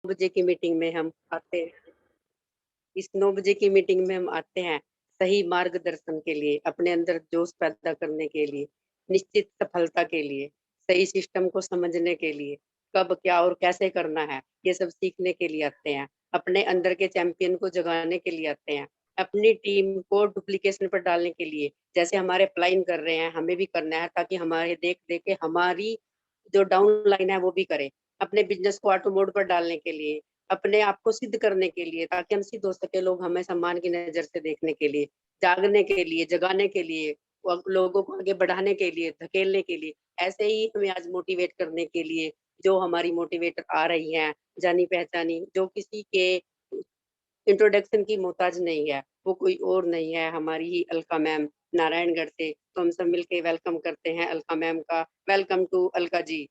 बजे की मीटिंग में हम आते हैं। इस 9 बजे की मीटिंग में हम आते हैं सही मार्गदर्शन के लिए, अपने अंदर जोश पैदा करने के लिए, निश्चित सफलता के लिए, सही सिस्टम को समझने के लिए, कब क्या और कैसे करना है, ये सब सीखने के लिए आते हैं। अपने अंदर के चैंपियन को जगाने के लिए आते हैं। अपनी टीम को डुप्लीकेशन पर डालने के लिए, जैसे हमारे फ्लाइन कर रहे हैं, हमें भी करना है ताकि हमारे देख देख के हमारी जो डाउन लाइन है वो भी करे। अपने बिजनेस को ऑटो मोड पर डालने के लिए, अपने आप को सिद्ध करने के लिए, ताकि हम सिद्ध हो सके, लोग हमें सम्मान की नजर से देखने के लिए, जागने के लिए, जगाने के लिए, लोगों को आगे बढ़ाने के लिए, धकेलने के लिए। ऐसे ही हमें आज मोटिवेट करने के लिए जो हमारी मोटिवेटर आ रही हैं, जानी पहचानी, जो किसी के इंट्रोडक्शन की मोहताज नहीं है, वो कोई और नहीं है, हमारी ही अलका मैम नारायणगढ़ से। तो हम सब मिलके वेलकम करते हैं अलका मैम का। Welcome to Alka ji.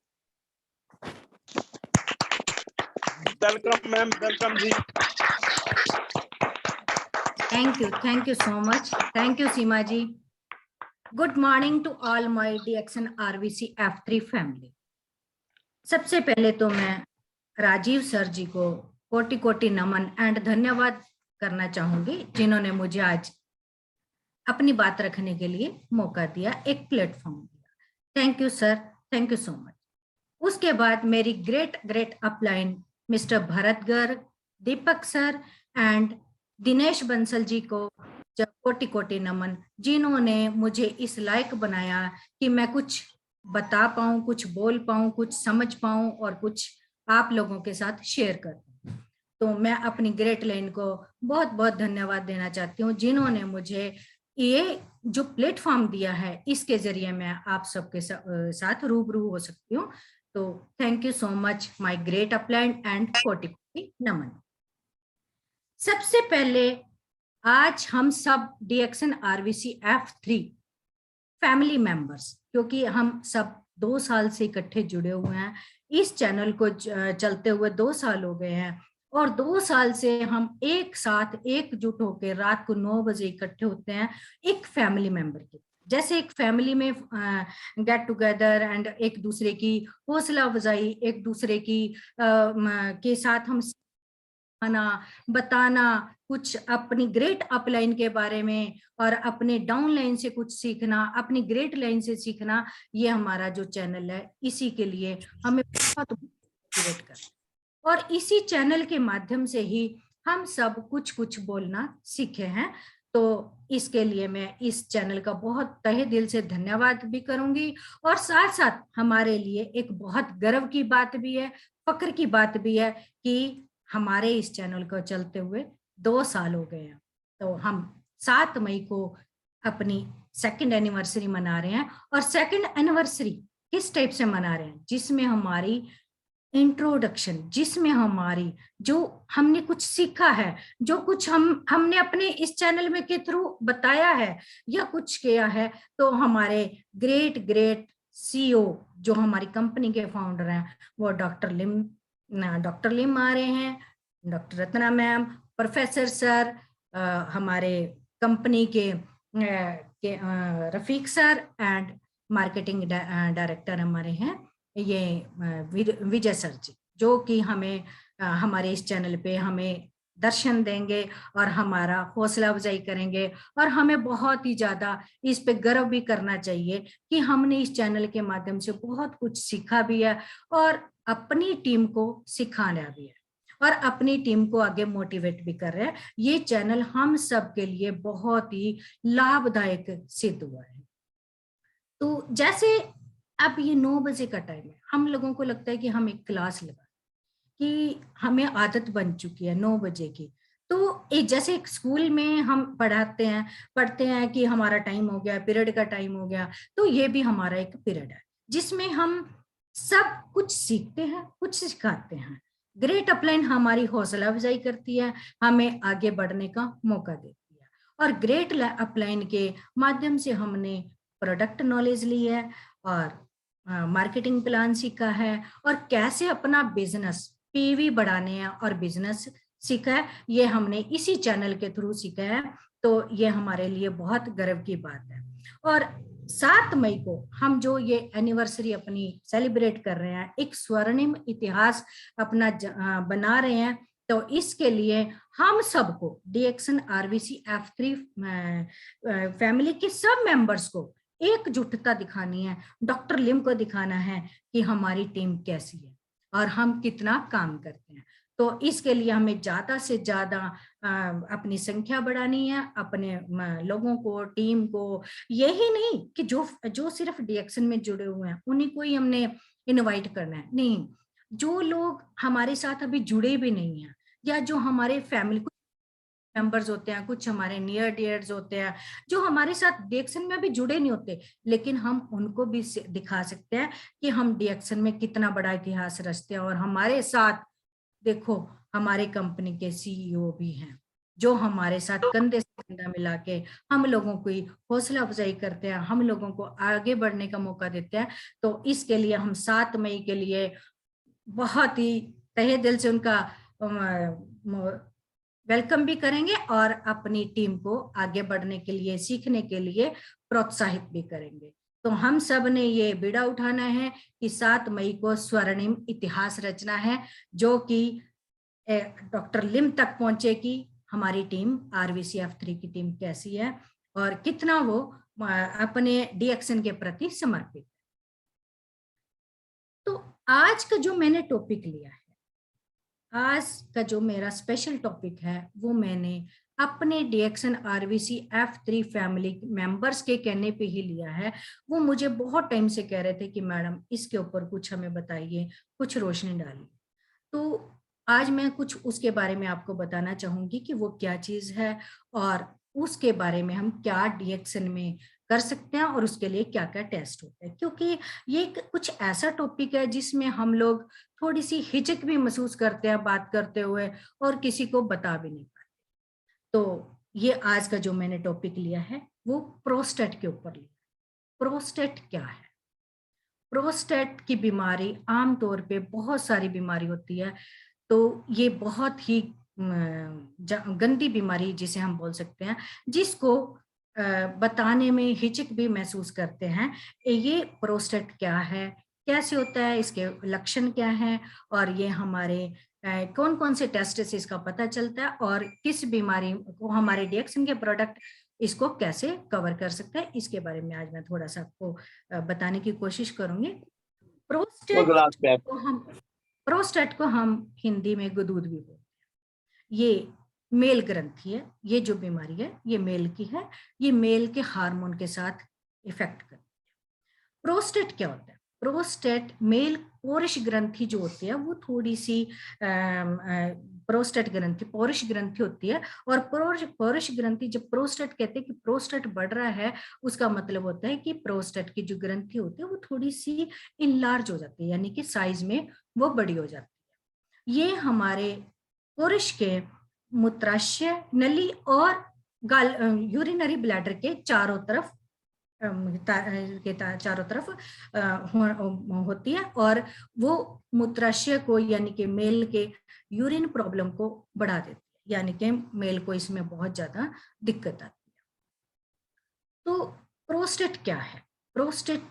Welcome ma'am, welcome ji. Thank you so much. Thank you, Seema ji. Good morning to all my DXN RVC F3 family. सबसे पहले तो मैं राजीव सर जी को कोटि कोटि नमन एंड धन्यवाद करना चाहूंगी, जिन्होंने मुझे आज अपनी बात रखने के लिए मौका दिया, एक प्लेटफॉर्म दिया। Thank you sir, thank you so much. उसके बाद मेरी great upline mister Bharat Garg, Deepak sir and Dinesh Bansal ji को कोटि कोटि नमन, जिन्होंने मुझे इस लायक बनाया कि मैं कुछ बता पाऊं, कुछ बोल पाऊं, कुछ समझ पाऊं और कुछ आप लोगों के साथ शेयर कर पाऊं। तो मैं अपनी ग्रेट लाइन को बहुत बहुत धन्यवाद देना चाहती हूँ, जिन्होंने मुझे ये जो प्लेटफॉर्म दिया है, इसके जरिए मैं आप सबके साथ रूबरू हो सकती हूँ। तो thank you so much my great upline and कोटि कोटि नमन। सबसे पहले आज हम सब DXN RVC F3 family members, क्योंकि हम सब 2 साल से इकट्ठे जुड़े हुए हैं, इस चैनल को चलते हुए 2 साल हो गए हैं, और 2 साल से हम एक साथ एकजुट होकर रात को 9 बजे इकट्ठे होते हैं, एक फैमिली मेंबर की जैसे। एक फैमिली में गेट टुगेदर एंड एक दूसरे की हौसला अफजाई, एक दूसरे की के साथ हम बताना, कुछ अपनी ग्रेट अपलाइन के बारे में और अपने डाउन लाइन से कुछ सीखना, अपनी ग्रेट लाइन से सीखना, ये हमारा जो चैनल है, इसी के लिए हमें बहुत मोटिवेट कर, और इसी चैनल के माध्यम से ही हम सब कुछ बोलना सीखे हैं। तो इसके लिए मैं इस चैनल का बहुत तहे दिल से धन्यवाद भी करूंगी, और साथ साथ हमारे लिए एक बहुत गर्व की बात भी है, फक्र की बात भी है कि हमारे इस चैनल को चलते हुए 2 साल हो गए हैं। तो हम 7 मई को अपनी 2nd एनिवर्सरी मना रहे हैं, और 2nd एनिवर्सरी किस टाइप से मना रहे हैं, जिसमें हमारी इंट्रोडक्शन, जिसमें हमारी जो हमने कुछ सीखा है, जो कुछ हमने अपने इस चैनल में के थ्रू बताया है या कुछ किया है, तो हमारे ग्रेट CEO जो हमारी कंपनी के फाउंडर हैं, वो डॉक्टर लिम आ रहे हैं, doctor Ratna ma'am, professor sir, हमारे कंपनी के Rafiq sir and marketing director हमारे हैं ये विजय सर जी, जो कि हमें हमारे इस चैनल पे हमें दर्शन देंगे और हमारा हौसला अफजाई करेंगे, और हमें बहुत ही ज्यादा इस पे गर्व भी करना चाहिए कि हमने इस चैनल के माध्यम से बहुत कुछ सीखा भी है और अपनी टीम को सिखाना भी है और अपनी टीम को आगे मोटिवेट भी कर रहे हैं। ये चैनल हम सब के लिए बहुत ही लाभदायक सिद्ध हुआ है। तो जैसे अब ये 9 बजे का टाइम है, हम लोगों को लगता है कि हम एक क्लास लगा, कि हमें आदत बन चुकी है 9 बजे की। तो एक जैसे एक स्कूल में हम पढ़ते हैं कि हमारा टाइम हो गया, पीरियड का टाइम हो गया, तो ये भी हमारा एक पीरियड है जिसमें हम सब कुछ सीखते हैं, कुछ सिखाते हैं। ग्रेट अपलाइन हमारी हौसला अफजाई करती है, हमें आगे बढ़ने का मौका देती है, और ग्रेट अपलाइन के माध्यम से हमने प्रोडक्ट नॉलेज ली है और मार्केटिंग प्लान सीखा है, और कैसे अपना बिजनेस PV बढ़ाने हैं और बिजनेस सीखा है, ये हमने इसी चैनल के थ्रू सीखा है। तो ये हमारे लिए बहुत गर्व की बात है। और 7 मई को हम जो ये एनिवर्सरी अपनी सेलिब्रेट कर रहे हैं, एक स्वर्णिम इतिहास अपना बना रहे हैं, तो इसके लिए हम सबको डीएक्सन आरवीसी F3 फैमिली के सब मेंबर्स को एकजुटता दिखानी है, डॉक्टर लिम को दिखाना है कि हमारी टीम कैसी है और हम कितना काम करते हैं। तो इसके लिए हमें ज्यादा से ज्यादा अपनी संख्या बढ़ानी है, अपने लोगों को, टीम को, यही नहीं कि जो सिर्फ डीएक्सन में जुड़े हुए हैं उन्हीं को ही हमने इनवाइट करना है, नहीं, जो लोग हमारे साथ अभी जुड़े भी नहीं हैं या जो हमारे फैमिली मेंबर्स होते हैं, कुछ हमारे नियर डियर्स होते हैं जो हमारे साथ डीएक्सन में अभी जुड़े नहीं होते, लेकिन हम उनको भी दिखा सकते हैं कि हम डीएक्सन में कितना बड़ा इतिहास रचते हैं। और हमारे साथ देखो हमारे कंपनी के सीईओ भी हैं जो हमारे साथ कंधे से कंधा मिला के हम लोगों की हौसला अफजाई करते हैं, हम लोगों को आगे बढ़ने का मौका देते हैं। तो इसके लिए हम 7 मई के लिए बहुत ही तहे दिल से उनका वेलकम भी करेंगे और अपनी टीम को आगे बढ़ने के लिए, सीखने के लिए प्रोत्साहित भी करेंगे। तो हम सब ने ये बीड़ा उठाना है कि 7 मई को स्वर्णिम इतिहास रचना है, जो कि डॉक्टर लिम तक पहुंचे कि हमारी टीम आरवीसी F3 की टीम कैसी है और कितना वो अपने डीएक्सन के प्रति समर्पित। तो आज का जो मैंने टॉपिक लिया है, आज का जो मेरा स्पेशल टॉपिक है, वो मैंने अपने डीएक्सन आरवीसी F3 फैमिली मेंबर्स के कहने पे ही लिया है। वो मुझे बहुत टाइम से कह रहे थे कि मैडम इसके ऊपर कुछ हमें बताइए, कुछ रोशनी डालिए। तो आज मैं कुछ उसके बारे में आपको बताना चाहूंगी कि वो क्या चीज है और उसके बारे में हम क्या डीएक्सन में कर सकते हैं और उसके लिए क्या क्या टेस्ट होते हैं, क्योंकि ये कुछ ऐसा टॉपिक है जिसमें हम लोग थोड़ी सी हिचक भी महसूस करते हैं बात करते हुए और किसी को बता भी नहीं पाते। तो ये आज का जो मैंने टॉपिक लिया है वो प्रोस्टेट के ऊपर लिया। प्रोस्टेट क्या है? प्रोस्टेट की बीमारी आमतौर पे बहुत सारी बीमारी होती है, तो ये बहुत ही गंदी बीमारी जिसे हम बोल सकते हैं, जिसको बताने में हिचक भी महसूस करते हैं। ये प्रोस्टेट क्या है, कैसे होता है, इसके लक्षण क्या हैं और ये हमारे कौन कौन से टेस्ट से इसका पता चलता है और किस बीमारी को हमारे डीएक्सन के प्रोडक्ट इसको कैसे कवर कर सकते हैं, इसके बारे में आज मैं थोड़ा सा आपको बताने की कोशिश करूंगी। प्रोस्टेट को हम हिंदी में गुदूद भी बोलते हैं। ये मेल ग्रंथि है, ये जो बीमारी है ये मेल की है, ये मेल के हार्मोन के साथ इफेक्ट करती है। प्रोस्टेट क्या होता है? प्रोस्टेट मेल पौरुष ग्रंथि जो होती है वो थोड़ी सी प्रोस्टेट ग्रंथि पौरुष ग्रंथि होती है, और पौरुष ग्रंथि, जब प्रोस्टेट कहते हैं कि प्रोस्टेट बढ़ रहा है, उसका मतलब होता है कि प्रोस्टेट की जो ग्रंथि होती है वो थोड़ी सी इनलार्ज हो जाती है, यानी कि साइज में वो बड़ी हो जाती है। ये हमारे पुरुष के मूत्राशय नली और यूरिनरी ब्लैडर के चारों तरफ होती है, और वो मूत्राशय को यानी कि मेल के यूरिन प्रॉब्लम को बढ़ा देती है, यानी कि मेल को इसमें बहुत ज्यादा दिक्कत आती है। तो प्रोस्टेट क्या है? प्रोस्टेट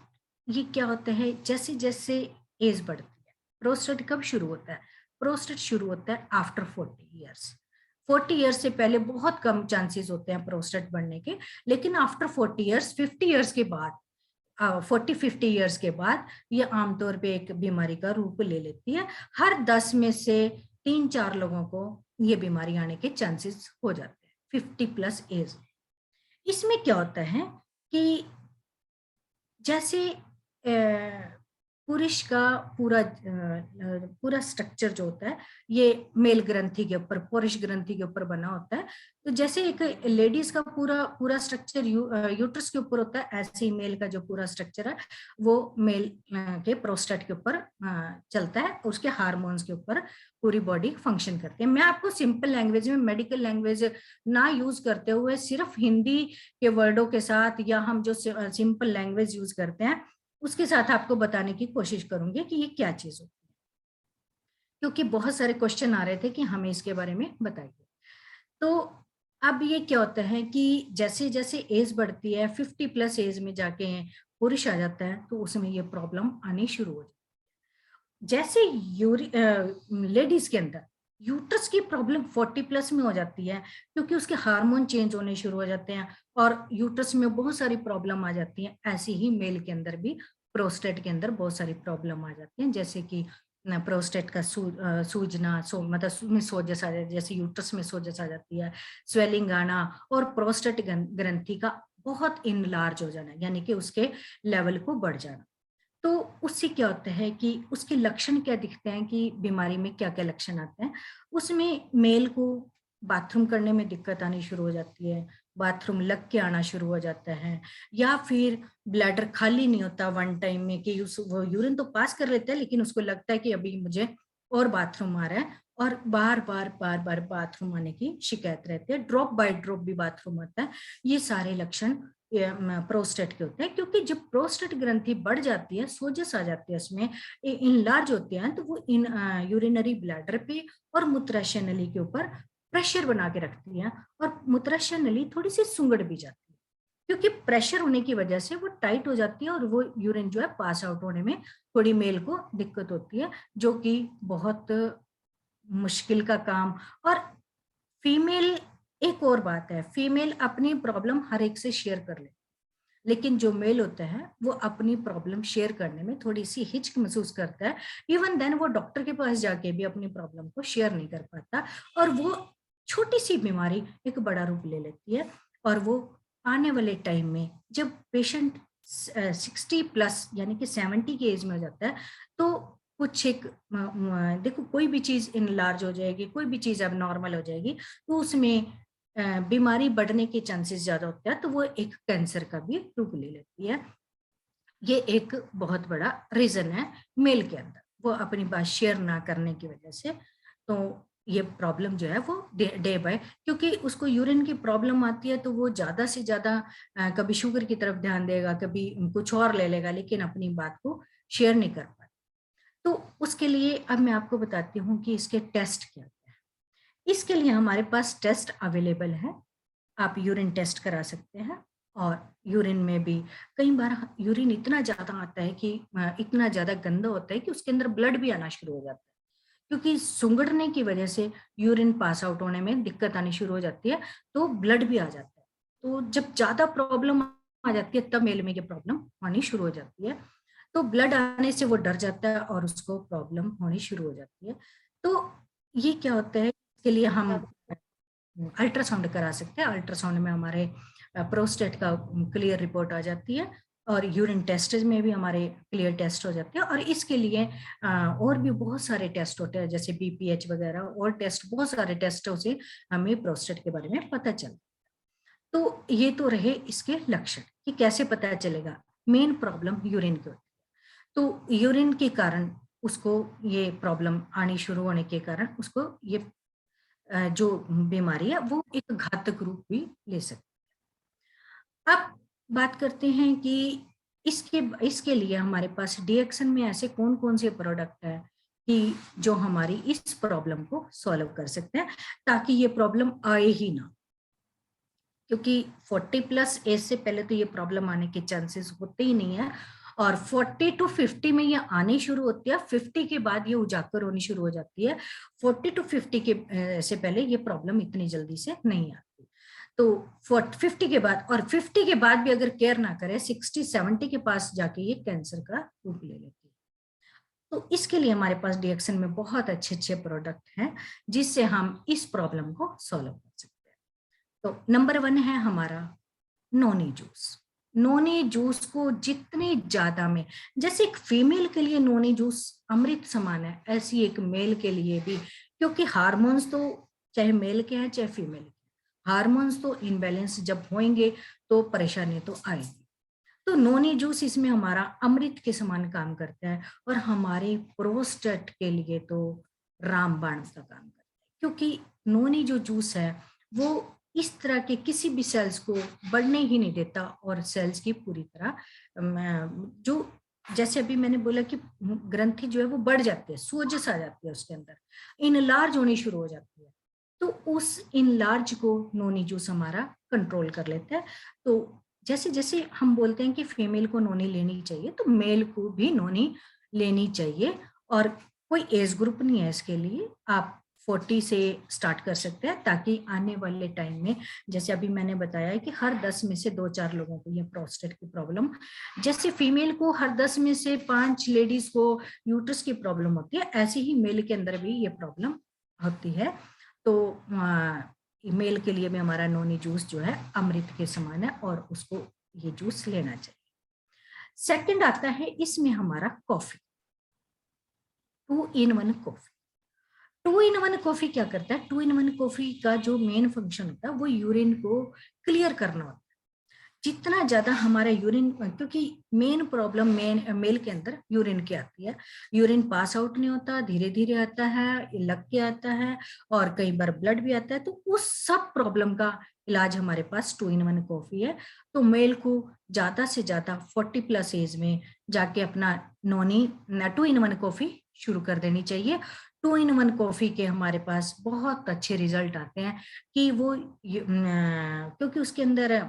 ये क्या होता है? जैसे जैसे एज बढ़ती है, प्रोस्टेट कब शुरू होता है? प्रोस्टेट शुरू होता है आफ्टर 40 ईयर्स। 40 ईयर्स से पहले बहुत कम चांसेस होते हैं प्रोस्टेट बढ़ने के, लेकिन आफ्टर 40 ईयर्स, 50 ईयर्स के बाद, 40-50 ईयर्स के बाद ये आमतौर पे एक बीमारी का रूप ले लेती है। हर 10 में से 3-4 लोगों को ये बीमारी आने के चांसेस हो जाते हैं 50+ एज। इसमें क्या होता है कि जैसे पुरुष का पूरा स्ट्रक्चर जो होता है ये मेल ग्रंथि के ऊपर, पुरुष ग्रंथि के ऊपर बना होता है। तो जैसे एक लेडीज का पूरा स्ट्रक्चर यूट्रस के ऊपर होता है, ऐसे ही मेल का जो पूरा स्ट्रक्चर है वो मेल के प्रोस्टेट के ऊपर चलता है, उसके हार्मोन्स के ऊपर पूरी बॉडी फंक्शन करती है। मैं आपको सिंपल लैंग्वेज में, मेडिकल लैंग्वेज ना यूज करते हुए सिर्फ हिंदी के वर्डों के साथ, या हम जो सिंपल लैंग्वेज यूज करते हैं उसके साथ आपको बताने की कोशिश करूंगी कि ये क्या चीज होती है, क्योंकि बहुत सारे क्वेश्चन आ रहे थे कि हमें इसके बारे में बताइए। तो अब ये क्या होता है कि जैसे जैसे एज बढ़ती है, 50 प्लस एज में जाके पुरुष आ जाता है, तो उसमें ये प्रॉब्लम आनी शुरू हो जाती है। जैसे लेडीज के अंदर यूट्रस की प्रॉब्लम 40 प्लस में हो जाती है, क्योंकि उसके हार्मोन चेंज होने शुरू हो जाते हैं और यूट्रस में बहुत सारी प्रॉब्लम आ जाती हैं। ऐसे ही मेल के अंदर भी प्रोस्टेट के अंदर बहुत सारी प्रॉब्लम आ जाती हैं, जैसे कि प्रोस्टेट का सूजना, मतलब उसमें सोजस आ जाती है, जैसे यूट्रस में सोजस आ जाती है, स्वेलिंग आना और प्रोस्टेट ग्रंथि का बहुत इनलार्ज हो जाना, यानी कि उसके लेवल को बढ़ जाना। तो उससे क्या होता है कि उसके लक्षण क्या दिखते हैं, कि बीमारी में क्या क्या लक्षण आते हैं। उसमें मेल को बाथरूम करने में दिक्कत आनी शुरू हो जाती है, बाथरूम लग के आना शुरू हो जाता है, या फिर ब्लैडर खाली नहीं होता वन टाइम में, कि वो यूरिन तो पास कर लेता है लेकिन उसको लगता है कि अभी मुझे और बाथरूम आ रहा है, और बार बार बाथरूम आने की शिकायत रहती है, ड्रॉप बाय ड्रॉप भी बाथरूम आता है। ये सारे लक्षण प्रोस्टेट के होते हैं, क्योंकि जब प्रोस्टेट ग्रंथि बढ़ जाती है, सोजस आ जाती है, उसमें इनलार्ज होते हैं, तो वो इन यूरिनरी ब्लैडर पे और मूत्राशय नली के ऊपर प्रेशर बना के रखती है, और मूत्राशय नली थोड़ी सी सुंगड़ भी जाती है, क्योंकि प्रेशर होने की वजह से वो टाइट हो जाती है और वो यूरिन जो है पास आउट होने में थोड़ी मेल को दिक्कत होती है, जो कि बहुत मुश्किल का काम। और फीमेल, एक और बात है, फीमेल अपनी प्रॉब्लम हर एक से शेयर कर ले, लेकिन जो मेल होता है वो अपनी प्रॉब्लम शेयर करने में थोड़ी सी हिचक महसूस करता है। इवन देन वो डॉक्टर के पास जाके भी अपनी प्रॉब्लम को शेयर नहीं कर पाता, और वो छोटी सी बीमारी एक बड़ा रूप ले लेती है। और वो आने वाले टाइम में जब पेशेंट 60 प्लस यानी कि 70 की एज में हो जाता है, तो कुछ एक देखो, कोई भी चीज इनलार्ज हो जाएगी, कोई भी चीज अब नॉर्मल हो जाएगी, तो उसमें बीमारी बढ़ने के चांसेस ज्यादा होते हैं, तो वो एक कैंसर का भी रूप ले लेती है। ये एक बहुत बड़ा रीजन है मेल के अंदर, वो अपनी बात शेयर ना करने की वजह से। तो ये प्रॉब्लम जो है वो डे बाय, क्योंकि उसको यूरिन की प्रॉब्लम आती है, तो वो ज्यादा से ज्यादा कभी शुगर की तरफ ध्यान देगा, कभी कुछ और ले लेगा, लेकिन अपनी बात को शेयर नहीं कर पाता। तो उसके लिए अब मैं आपको बताती हूँ कि इसके टेस्ट क्या क्या है। इसके लिए हमारे पास टेस्ट अवेलेबल है। आप यूरिन टेस्ट करा सकते हैं, और यूरिन में भी कई बार यूरिन इतना ज्यादा आता है कि इतना ज्यादा गंदा होता है कि उसके अंदर ब्लड भी आना शुरू हो जाता है, क्योंकि सुंगड़ने की वजह से यूरिन पास आउट होने में दिक्कत आनी शुरू हो जाती है, तो ब्लड भी आ जाता है। तो जब ज्यादा प्रॉब्लम आ जाती है, तब मेल में ये प्रॉब्लम आनी शुरू हो जाती है। तो ब्लड आने से वो डर जाता है और उसको प्रॉब्लम होनी शुरू हो जाती है। तो ये क्या होता है, इसके लिए हम अल्ट्रासाउंड करा सकते हैं। अल्ट्रासाउंड में हमारे प्रोस्टेट का क्लियर रिपोर्ट आ जाती है, और यूरिन टेस्ट में भी हमारे क्लियर टेस्ट हो जाते हैं। और इसके लिए और भी बहुत सारे टेस्ट होते हैं, जैसे बीपीएच वगैरह, और टेस्ट, बहुत सारे टेस्टों से हमें प्रोस्टेट के बारे में पता चलता है। तो ये तो रहे इसके लक्षण कि कैसे पता चलेगा। मेन प्रॉब्लम यूरिन की होती है, तो यूरिन के कारण उसको ये प्रॉब्लम आनी शुरू होने के कारण उसको ये जो बीमारी है वो एक घातक रूप भी ले सकती है। अब बात करते हैं कि इसके इसके लिए हमारे पास डीएक्सन में ऐसे कौन कौन से प्रोडक्ट है कि जो हमारी इस प्रॉब्लम को सॉल्व कर सकते हैं, ताकि ये प्रॉब्लम आए ही ना। क्योंकि 40 प्लस एज से पहले तो ये प्रॉब्लम आने के चांसेस होते ही नहीं है, और 40 टू 50 में ये आनी शुरू होती है, 50 के बाद ये उजागर होनी शुरू हो जाती है। 40 टू 50 के से पहले ये प्रॉब्लम इतनी जल्दी से नहीं आती। तो 50 के बाद, और 50 के बाद भी अगर केयर ना करे, 60-70 के पास जाके ये कैंसर का रूप ले लेती है। तो इसके लिए हमारे पास डीएक्सन में बहुत अच्छे अच्छे प्रोडक्ट हैं, जिससे हम इस प्रॉब्लम को सॉल्व कर सकते हैं। तो नंबर 1 है हमारा नोनी जूस। नोनी जूस को जितने ज्यादा में, जैसे एक फीमेल के लिए नोनी जूस अमृत समान है, ऐसी एक मेल के लिए भी, क्योंकि हार्मोन्स तो चाहे मेल के हैं चाहे फीमेल के, हार्मोन्स तो इनबैलेंस जब होंगे तो परेशानी तो आएगी। तो नोनी जूस इसमें हमारा अमृत के समान काम करता है, और हमारे प्रोस्टेट के लिए तो रामबाण का काम करता है, क्योंकि नोनी जो जूस है वो इस तरह के किसी भी सेल्स को बढ़ने ही नहीं देता, और सेल्स की पूरी तरह जो, जैसे अभी मैंने बोला कि ग्रंथि जो है वो बढ़ जाती है, सोजस आ जाती है उसके अंदर, इनलार्ज होनी शुरू हो जाती है, तो उस इनलार्ज को नोनी जूस हमारा कंट्रोल कर लेता है। तो जैसे जैसे हम बोलते हैं कि फीमेल को नोनी लेनी चाहिए, तो मेल को भी नोनी लेनी चाहिए। और कोई एज ग्रुप नहीं है इसके लिए, आप 40 से स्टार्ट कर सकते हैं, ताकि आने वाले टाइम में, जैसे अभी मैंने बताया है कि हर 10 में से 2-4 लोगों को ये प्रोस्टेट की प्रॉब्लम, जैसे फीमेल को हर 10 में से 5 लेडीज को यूट्रस की प्रॉब्लम होती है, ऐसे ही मेल के अंदर भी ये प्रॉब्लम होती है। तो मेल के लिए भी हमारा नोनी जूस जो है अमृत के समान है, और उसको ये जूस लेना चाहिए। सेकंड आता है इसमें हमारा coffee, 2-in-1 coffee. 2-in-1 coffee क्या करता है? 2-in-1 कॉफी का जो मेन फंक्शन होता है वो यूरिन को क्लियर करना होता है। जितना ज्यादा हमारा यूरिन, क्योंकि मेन प्रॉब्लम मेल के अंदर यूरिन की आती है, यूरिन पास आउट नहीं होता, धीरे धीरे आता है, लग के आता है, और कई बार ब्लड भी आता है। तो उस सब प्रॉब्लम का इलाज हमारे पास 2-in-1 कॉफी है। तो मेल को ज्यादा से ज्यादा 40+ एज में जाके अपना नोनी 2-in-1 कॉफी शुरू कर देनी चाहिए। 2-in-1 कॉफी के हमारे पास बहुत अच्छे रिजल्ट आते हैं कि वो क्योंकि उसके अंदर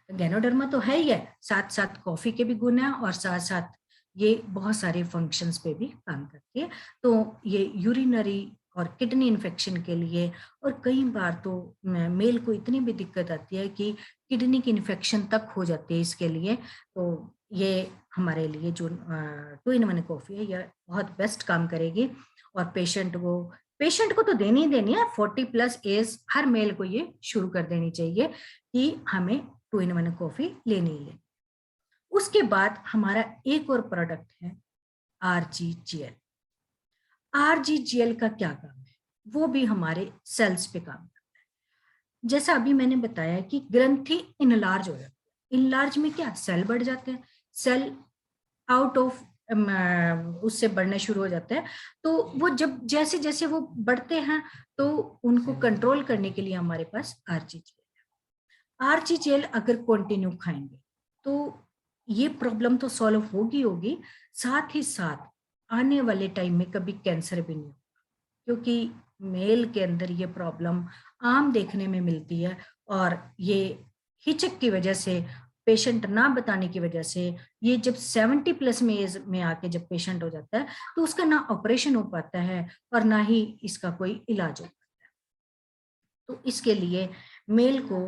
गैनोडर्मा तो है ही है, साथ साथ कॉफी के भी गुण हैं, और साथ साथ ये बहुत सारे फंक्शंस पे भी काम करती है। तो ये यूरिनरी और किडनी इन्फेक्शन के लिए, और कई बार तो मेल को इतनी भी दिक्कत आती है कि किडनी की इन्फेक्शन तक हो जाती है इसके लिए। तो ये हमारे लिए जो 2-in-1 कॉफी है, यह बहुत बेस्ट काम करेगी। और पेशेंट को तो देनी ही देनी है, 40+ एज हर मेल को ये शुरू कर देनी चाहिए कि हमें 2-in-1 कॉफी लेनी है। उसके बाद हमारा एक और प्रोडक्ट है RGGL। RGGL का क्या काम है? वो भी हमारे सेल्स पे काम करता है। जैसा अभी मैंने बताया कि ग्रंथि इनलार्ज हो जाती है। इनलार्ज में क्या, सेल बढ़ जाते हैं, सेल आउट ऑफ उससे बढ़ने शुरू हो जाते हैं। तो वो जब जैसे जैसे वो बढ़ते हैं, तो उनको कंट्रोल करने के लिए हमारे पास RGGL अगर कंटिन्यू खाएंगे तो ये प्रॉब्लम तो सॉल्व होगी, साथ ही साथ आने वाले टाइम में कभी कैंसर भी नहीं होगा, क्योंकि मेल के अंदर ये प्रॉब्लम आम देखने में मिलती है। और ये हिचक की वजह से, पेशेंट ना बताने की वजह से, ये जब 70+ में एज में आके जब पेशेंट हो जाता है, तो उसका ना ऑपरेशन हो पाता है और ना ही इसका कोई इलाज हो पाता है। तो इसके लिए मेल को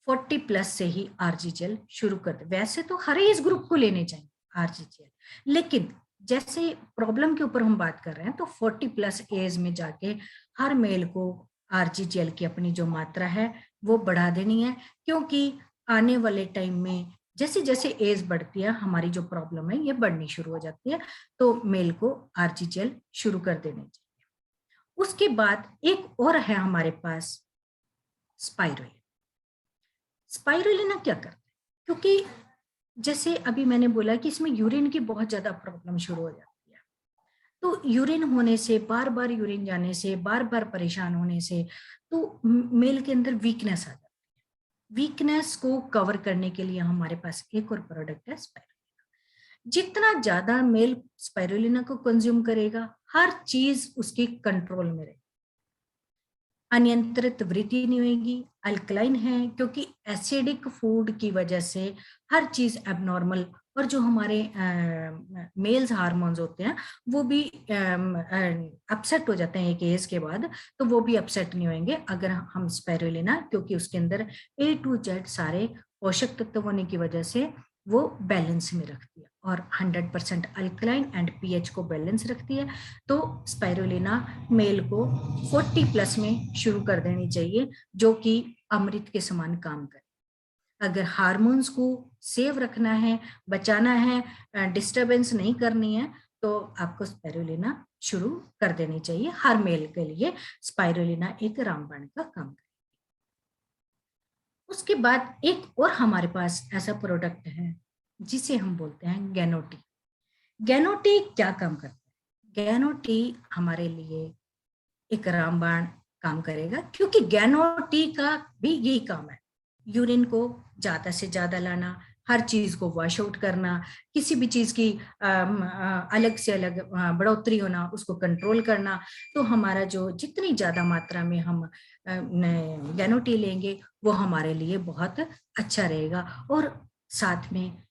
40+ से ही RGGL शुरू कर दे। वैसे तो हर एज ग्रुप को लेने चाहिए RGGL, लेकिन जैसे प्रॉब्लम के ऊपर हम बात कर रहे हैं, तो 40+ एज में जाके हर मेल को RGGL की अपनी जो मात्रा है वो बढ़ा देनी है। क्योंकि आने वाले टाइम में जैसे जैसे एज बढ़ती है, हमारी जो प्रॉब्लम है ये बढ़नी शुरू हो जाती है। तो मेल को RGGL शुरू कर देने चाहिए। उसके बाद एक और है हमारे पास स्पाइरुलिना। स्पाइरुलिना क्या करता है? क्योंकि जैसे अभी मैंने बोला कि इसमें यूरिन की बहुत ज्यादा प्रॉब्लम शुरू हो जाती है। तो यूरिन होने से, बार बार यूरिन जाने से, बार बार परेशान होने से, तो मेल के अंदर वीकनेस आ जाती है। वीकनेस को कवर करने के लिए हमारे पास एक और प्रोडक्ट है स्पाइरुलिना। जितना ज्यादा मेल स्पाइरुलिना को कंज्यूम करेगा, हर चीज उसकी कंट्रोल में रहेगी, अनियंत्रित वृद्धि नहीं होगी, अल्कलाइन है, क्योंकि एसिडिक फूड की वजह से हर चीज एबनॉर्मल, और जो हमारे मेल्स हार्मोन्स होते हैं वो भी अपसेट हो जाते हैं एक एज के बाद। तो वो भी अपसेट नहीं होंगे अगर हम स्पाइरुलिना, क्योंकि उसके अंदर A to Z सारे पोषक तत्व होने की वजह से वो बैलेंस में रखती है, और 100% अल्कलाइन एंड pH को बैलेंस रखती है। तो स्पाइरुलिना मेल को 40+ में शुरू कर देनी चाहिए, जो कि अमृत के समान काम करे। अगर हार्मोन्स को सेव रखना है, बचाना है, डिस्टरबेंस नहीं करनी है, तो आपको स्पाइरुलिना शुरू कर देनी चाहिए। हर मेल के लिए स्पाइरुलिना एक रामबाण का काम करे। उसके बाद एक और हमारे पास ऐसा प्रोडक्ट है जिसे हम बोलते हैं गैनोटी। गैनोटी क्या काम करता है? गैनोटी हमारे लिए एक रामबाण काम करेगा, क्योंकि गैनोटी का भी यही काम है, यूरिन को ज्यादा से ज्यादा लाना, हर चीज को वॉश आउट करना, किसी भी चीज की अलग से अलग बढ़ोतरी होना उसको कंट्रोल करना। तो हमारा जो जितनी ज्यादा मात्रा में हम गैनो-टी लेंगे वो हमारे लिए बहुत अच्छा रहेगा, और साथ में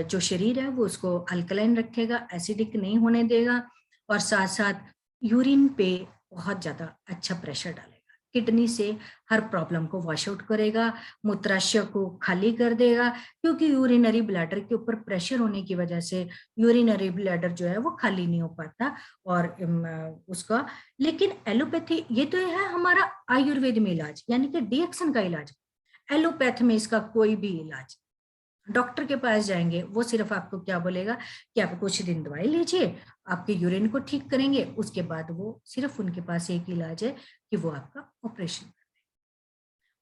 जो शरीर है वो उसको अल्कलाइन रखेगा, एसिडिक नहीं होने देगा, और साथ साथ यूरिन पे बहुत ज्यादा अच्छा प्रेशर डालेगा, किडनी से हर प्रॉब्लम को वॉश आउट करेगा, मूत्राशय को खाली कर देगा, क्योंकि यूरिनरी ब्लैडर के ऊपर प्रेशर होने की वजह से यूरिनरी ब्लैडर जो है वो खाली नहीं हो पाता। और उसका, लेकिन एलोपैथी ये तो है हमारा आयुर्वेद में इलाज, यानी कि डीएक्सन का इलाज। एलोपैथ में इसका कोई भी इलाज, डॉक्टर के पास जाएंगे वो सिर्फ आपको क्या बोलेगा कि आप कुछ दिन दवाई लीजिए, आपके यूरिन को ठीक करेंगे, उसके बाद वो सिर्फ उनके पास एक इलाज है कि वो आपका ऑपरेशन कर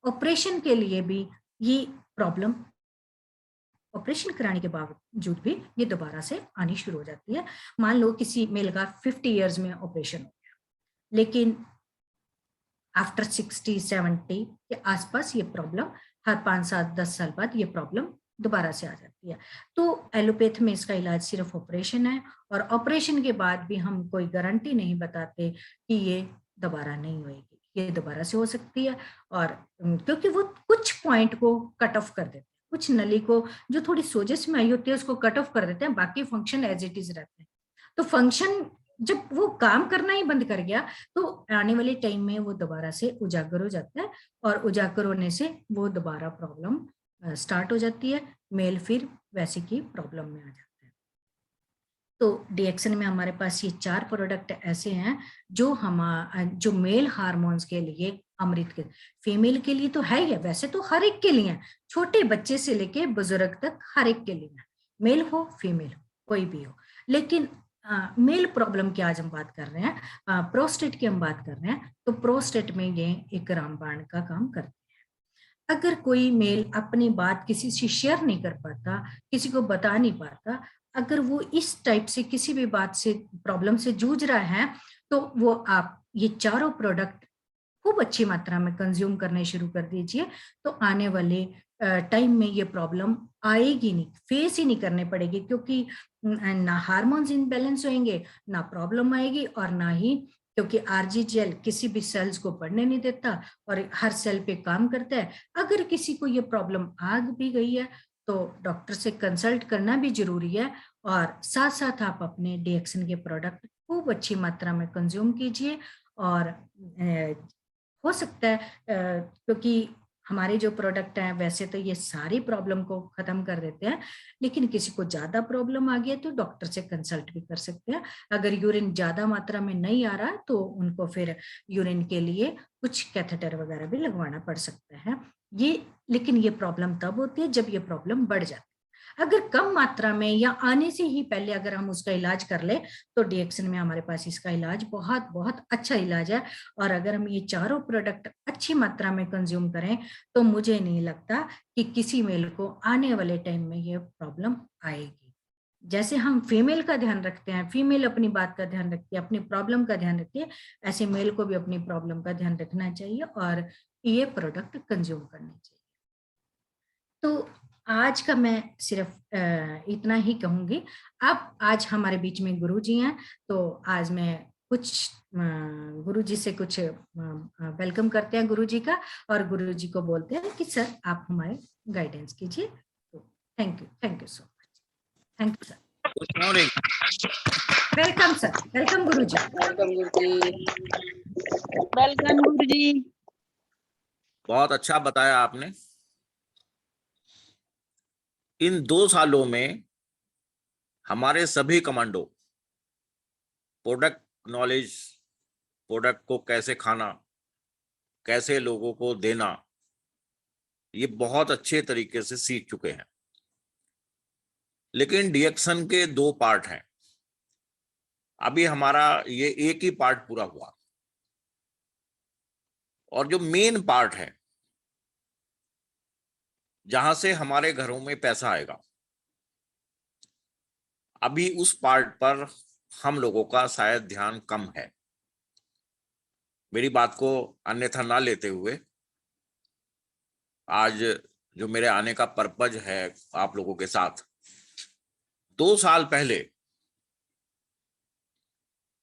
दें। ऑपरेशन के लिए भी ये प्रॉब्लम, ऑपरेशन कराने के बावजूद भी ये दोबारा से आनी शुरू हो जाती है। मान लो किसी मेल का 50 इयर्स में ऑपरेशन हो गया, लेकिन आफ्टर 60-70 के आसपास ये प्रॉब्लम हर 5-7-10 साल बाद ये प्रॉब्लम दोबारा से आ जाती है। तो एलोपैथ में इसका इलाज सिर्फ ऑपरेशन है, और ऑपरेशन के बाद भी हम कोई गारंटी नहीं बताते कि ये दोबारा नहीं होएगी, ये दोबारा से हो सकती है। और क्योंकि वो कुछ पॉइंट को कट ऑफ कर देते हैं, कुछ नली को जो थोड़ी सोजिश में आई होती है उसको कट ऑफ कर देते हैं, बाकी फंक्शन एज इट इज रहते हैं। तो फंक्शन जब वो काम करना ही बंद कर गया तो आने वाले टाइम में वो दोबारा से उजागर हो जाता है, और उजागर होने से वो दोबारा प्रॉब्लम स्टार्ट हो जाती है, मेल फिर वैसे की प्रॉब्लम में आ जाता है। तो डीएक्सन में हमारे पास ये 4 प्रोडक्ट ऐसे हैं जो मेल हार्मोन्स के लिए अमृत के, फीमेल के लिए तो है ही है, वैसे तो हर एक के लिए है, छोटे बच्चे से लेके बुजुर्ग तक हर एक के लिए है, मेल हो फीमेल हो कोई भी हो। लेकिन मेल प्रॉब्लम की आज हम बात कर रहे हैं, प्रोस्टेट की हम बात कर रहे हैं। तो प्रोस्टेट में ये एक रामबाण का काम करते हैं। अगर कोई मेल अपनी बात किसी से शेयर नहीं कर पाता, किसी को बता नहीं पाता, अगर वो इस टाइप से किसी भी बात से प्रॉब्लम से जूझ रहा है, तो वो आप ये चारों प्रोडक्ट खूब अच्छी मात्रा में कंज्यूम करने शुरू कर दीजिए। तो आने वाले टाइम में ये प्रॉब्लम आएगी नहीं, फेस ही नहीं करने पड़ेगी, क्योंकि ना हार्मोन्स इनबैलेंस होंगे, ना प्रॉब्लम आएगी, और ना ही, क्योंकि आरजी जेल किसी भी सेल्स को बढ़ने नहीं देता और हर सेल पे काम करता है। अगर किसी को ये प्रॉब्लम आ भी गई है तो डॉक्टर से कंसल्ट करना भी जरूरी है, और साथ साथ आप अपने डीएक्सन के प्रोडक्ट खूब अच्छी मात्रा में कंज्यूम कीजिए। और हो सकता है क्योंकि हमारे जो प्रोडक्ट हैं वैसे तो ये सारी प्रॉब्लम को खत्म कर देते हैं, लेकिन किसी को ज्यादा प्रॉब्लम आ गया तो डॉक्टर से कंसल्ट भी कर सकते हैं। अगर यूरिन ज्यादा मात्रा में नहीं आ रहा तो उनको फिर यूरिन के लिए कुछ कैथेटर वगैरह भी लगवाना पड़ सकता है। लेकिन ये प्रॉब्लम तब होती है जब ये प्रॉब्लम बढ़ जाती है। अगर कम मात्रा में या आने से ही पहले अगर हम उसका इलाज कर ले तो डीएक्सन में हमारे पास इसका इलाज बहुत बहुत अच्छा इलाज है। और अगर हम ये चारों प्रोडक्ट अच्छी मात्रा में कंज्यूम करें तो मुझे नहीं लगता कि किसी मेल को आने वाले टाइम में ये प्रॉब्लम आएगी। जैसे हम फीमेल का ध्यान रखते हैं, फीमेल अपनी बात का ध्यान रखती है, अपनी प्रॉब्लम का ध्यान रखती है, ऐसे मेल को भी अपनी प्रॉब्लम का ध्यान रखना चाहिए और ये प्रोडक्ट कंज्यूम करने चाहिए। तो आज का मैं सिर्फ इतना ही कहूंगी। अब आज हमारे बीच में गुरुजी हैं, तो आज मैं कुछ गुरुजी से कुछ वेलकम करते हैं गुरुजी का, और गुरुजी को बोलते हैं कि सर आप हमारे गाइडेंस कीजिए। तो thank you so much. Thank you sir. Good morning. Welcome sir, welcome guruji. Welcome guruji. Welcome guruji. बहुत अच्छा बताया आपने। इन 2 सालों में हमारे सभी कमांडो प्रोडक्ट नॉलेज, प्रोडक्ट को कैसे खाना, कैसे लोगों को देना, ये बहुत अच्छे तरीके से सीख चुके हैं। लेकिन डीएक्सन के 2 पार्ट हैं। अभी हमारा ये एक ही पार्ट पूरा हुआ, और जो मेन पार्ट है जहां से हमारे घरों में पैसा आएगा, अभी उस पार्ट पर हम लोगों का शायद ध्यान कम है। मेरी बात को अन्यथा ना लेते हुए, आज जो मेरे आने का पर्पज है आप लोगों के साथ। 2 साल पहले